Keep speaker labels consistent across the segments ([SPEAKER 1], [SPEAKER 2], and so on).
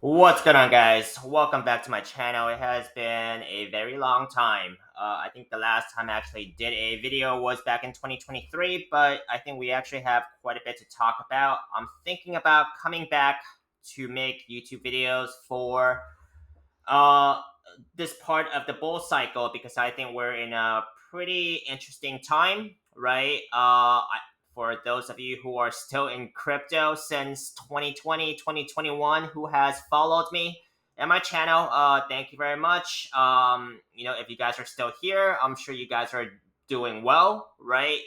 [SPEAKER 1] What's going on, guys? Welcome back to my channel. It has been a very long time. I think the last time I actually did a video was back in 2023, but I think we actually have quite a bit to talk about. I'm thinking about coming back to make YouTube videos for uh, this part of the bull cycle because I think we're in a pretty interesting time, right? For those of you who are still in crypto since 2020, 2021, who has followed me and my channel, thank you very much. If you guys are still here, I'm sure you guys are doing well, right?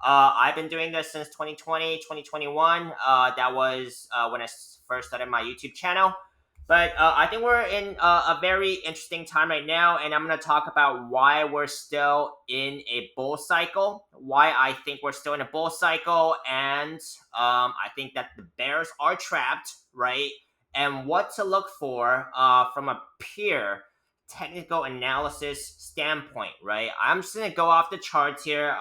[SPEAKER 1] I've been doing this since 2020, 2021. That was when I first started my YouTube channel. But I think we're in a very interesting time right now, and I'm going to talk about why we're still in a bull cycle, why I think we're still in a bull cycle, and I think that the bears are trapped, right? And what to look for from a pure technical analysis standpoint, right? I'm just going to go off the charts here.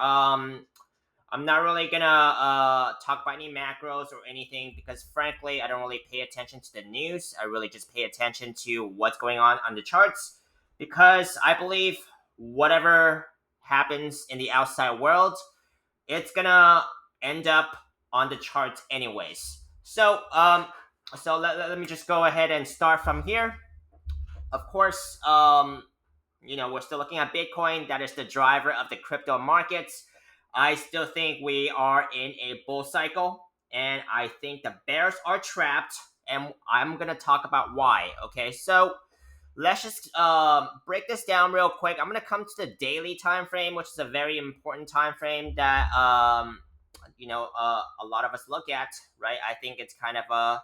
[SPEAKER 1] I'm not really gonna talk about any macros or anything because, frankly, I don't really pay attention to the news. I really just pay attention to what's going on the charts because I believe whatever happens in the outside world, it's gonna end up on the charts anyways. So let me just go ahead and start from here. Of course, we're still looking at Bitcoin. That is the driver of the crypto markets. I still think we are in a bull cycle, and I think the bears are trapped. And I'm gonna talk about why. Okay, so let's just break this down real quick. I'm gonna come to the daily time frame, which is a very important time frame that a lot of us look at. Right? I think it's kind of a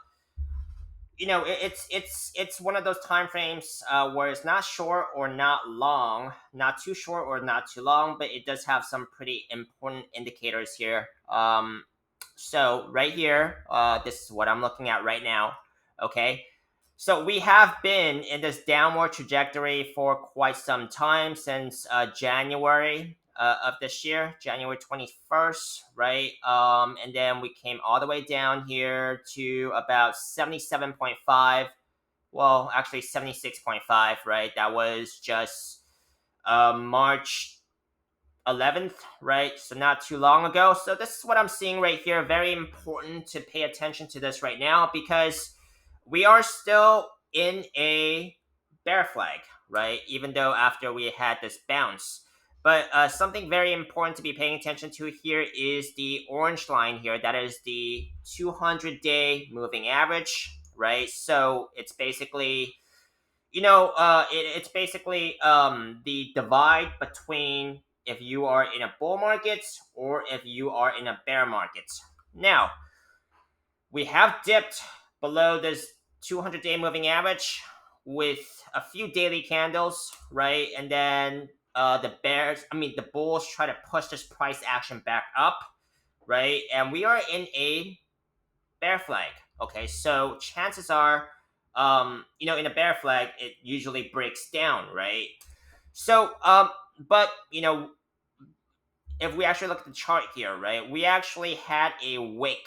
[SPEAKER 1] it's one of those time frames where it's not short or not long, not too short or not too long, but it does have some pretty important indicators here. So right here, this is what I'm looking at right now. Okay, so we have been in this downward trajectory for quite some time since January of this year, January 21st, right? And then we came all the way down here to about 77.5. Well, actually 76.5, right? That was just March 11th, right? So not too long ago. So this is what I'm seeing right here. Very important to pay attention to this right now because we are still in a bear flag, right? Even though after we had this bounce. But something very important to be paying attention to here is the orange line here. That is the 200-day moving average, right? So it's basically, it's basically the divide between if you are in a bull market or if you are in a bear market. Now, we have dipped below this 200-day moving average with a few daily candles, right? And then the bulls try to push this price action back up, right? And we are in a bear flag. Okay, so chances are, in a bear flag, it usually breaks down, right? So, but if we actually look at the chart here, right, we actually had a wick.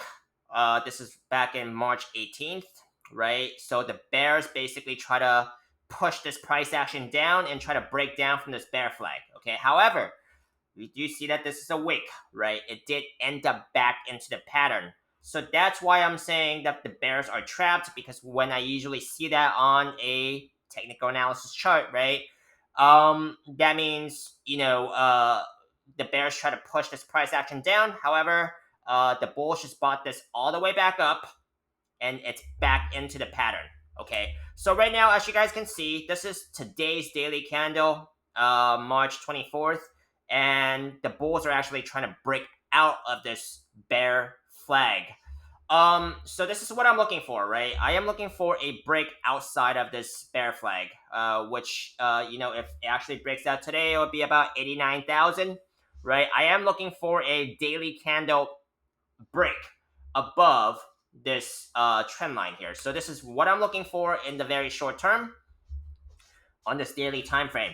[SPEAKER 1] This is back in March 18th, right? So the bears basically try to push this price action down and try to break down from this bear flag. Okay, however, we do see that this is a wick, right? It did end up back into the pattern. So that's why I'm saying that the bears are trapped because when I usually see that on a technical analysis chart, right? That means, the bears try to push this price action down. However, the bulls just bought this all the way back up and it's back into the pattern. Okay, so right now, as you guys can see, this is today's daily candle, March 24th, and the bulls are actually trying to break out of this bear flag. So this is what I'm looking for, right? I am looking for a break outside of this bear flag, which, if it actually breaks out today, it would be about 89,000, right? I am looking for a daily candle break above this trend line here. So this is what I'm looking for in the very short term on this daily time frame.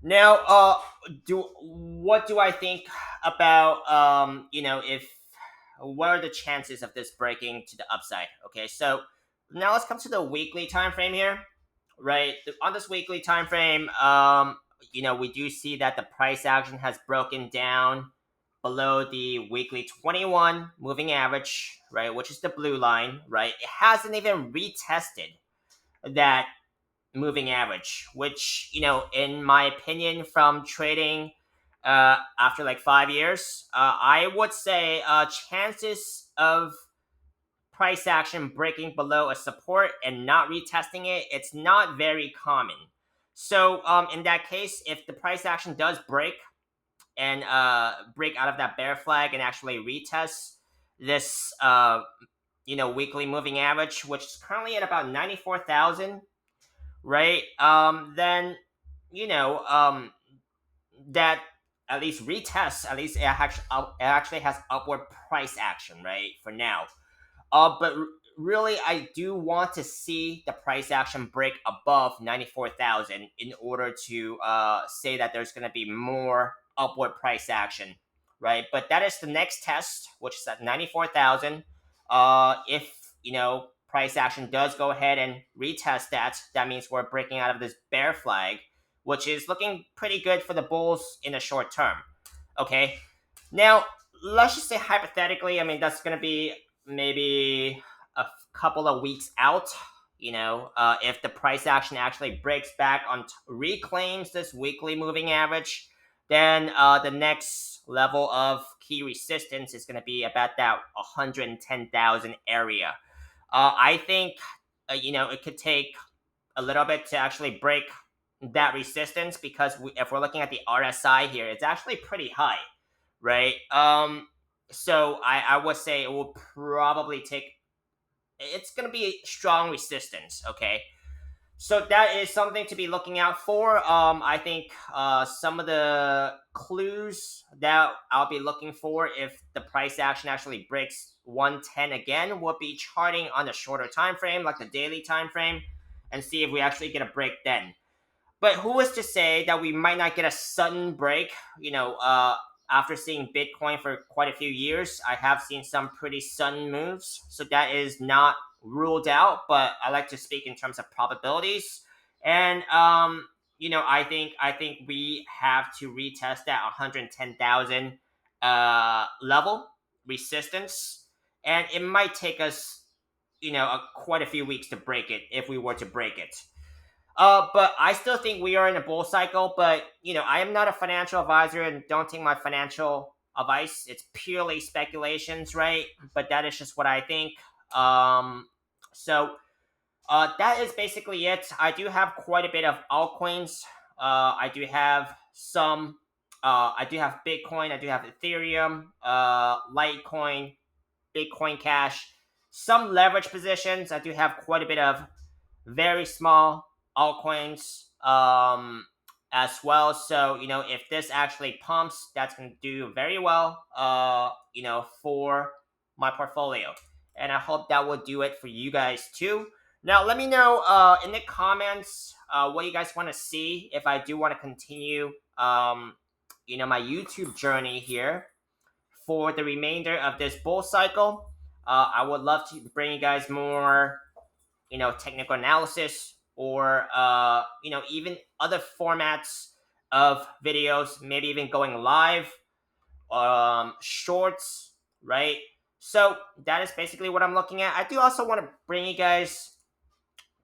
[SPEAKER 1] Now, do what do I think about if what are the chances of this breaking to the upside? Okay, so Now let's come to the weekly time frame here, right? On this weekly time frame, we do see that the price action has broken down below the weekly 21 moving average, right, which is the blue line, right? It hasn't even retested that moving average, which, in my opinion, from trading after like 5 years, I would say chances of price action breaking below a support and not retesting it, it's not very common. So in that case, if the price action does break and break out of that bear flag and actually retest this weekly moving average, which is currently at about 94,000, right? Then you know that at least retests, at least it actually has upward price action, right? For now, but really, I do want to see the price action break above 94,000 in order to say that there's going to be more upward price action, right? But that is the next test, which is at 94,000. If price action does go ahead and retest that, that means we're breaking out of this bear flag, which is looking pretty good for the bulls in the short term. Okay, now let's just say hypothetically, I mean that's going to be maybe a couple of weeks out. If the price action actually breaks back on reclaims this weekly moving average, then the next level of key resistance is going to be about that 110,000 area. I think it could take a little bit to actually break that resistance because if we're looking at the RSI here, it's actually pretty high, right? So I would say it will probably take. It's going to be strong resistance. Okay, so that is something to be looking out for. I think some of the clues that I'll be looking for if the price action actually breaks 110 again would be charting on the shorter time frame, like the daily time frame, and see if we actually get a break then. But who is to say that we might not get a sudden break? After seeing Bitcoin for quite a few years, I have seen some pretty sudden moves. So that is not ruled out, but I like to speak in terms of probabilities. And I think we have to retest that 110,000 level resistance, and it might take us quite a few weeks to break it if we were to break it. But I still think we are in a bull cycle. But I am not a financial advisor and don't take my financial advice. It's purely speculations, right? But that is just what I think. So that is basically it. I do have quite a bit of altcoins. I do have some. I do have Bitcoin. I do have Ethereum, Litecoin, Bitcoin Cash, some leverage positions. I do have quite a bit of very small altcoins as well. So if this actually pumps, that's going to do very well. For my portfolio, and I hope that will do it for you guys too. Now, let me know in the comments what you guys want to see if I do want to continue. My YouTube journey here for the remainder of this bull cycle. I would love to bring you guys more technical analysis or even other formats of videos, maybe even going live, shorts, right? So that is basically what I'm looking at. I do also want to bring you guys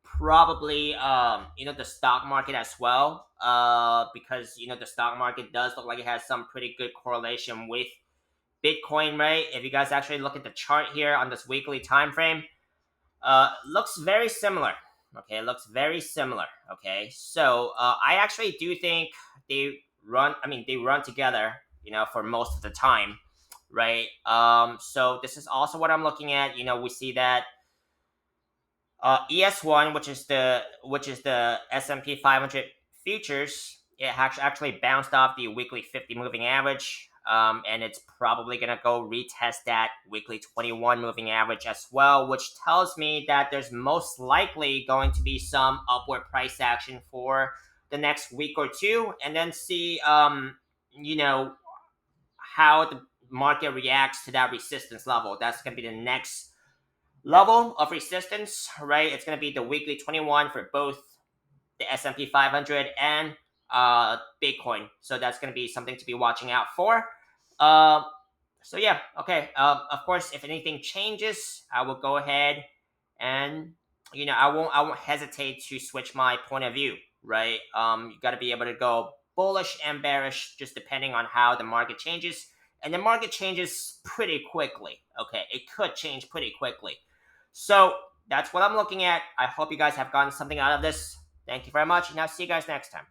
[SPEAKER 1] probably the stock market as well, because the stock market does look like it has some pretty good correlation with Bitcoin, right? If you guys actually look at the chart here on this weekly time frame, looks very similar. Okay, it looks very similar. Okay, so I actually do think they run. I mean, they run together. For most of the time, right? So this is also what I'm looking at. We see that ES1, which is the S&P 500 futures, it actually bounced off the weekly 50 moving average, and it's probably gonna go retest that weekly 21 moving average as well, which tells me that there's most likely going to be some upward price action for the next week or two, and then see how the market reacts to that resistance level. That's gonna be the next Level of resistance, right? It's going to be the weekly 21 for both the S&P 500 and Bitcoin. So that's going to be something to be watching out for. Uh, so yeah, okay. Of course, if anything changes, I will go ahead and I won't hesitate to switch my point of view. Right. You got to be able to go bullish and bearish just depending on how the market changes, and the market changes pretty quickly. Okay, it could change pretty quickly. So that's what I'm looking at. I hope you guys have gotten something out of this. Thank you very much, and I'll see you guys next time.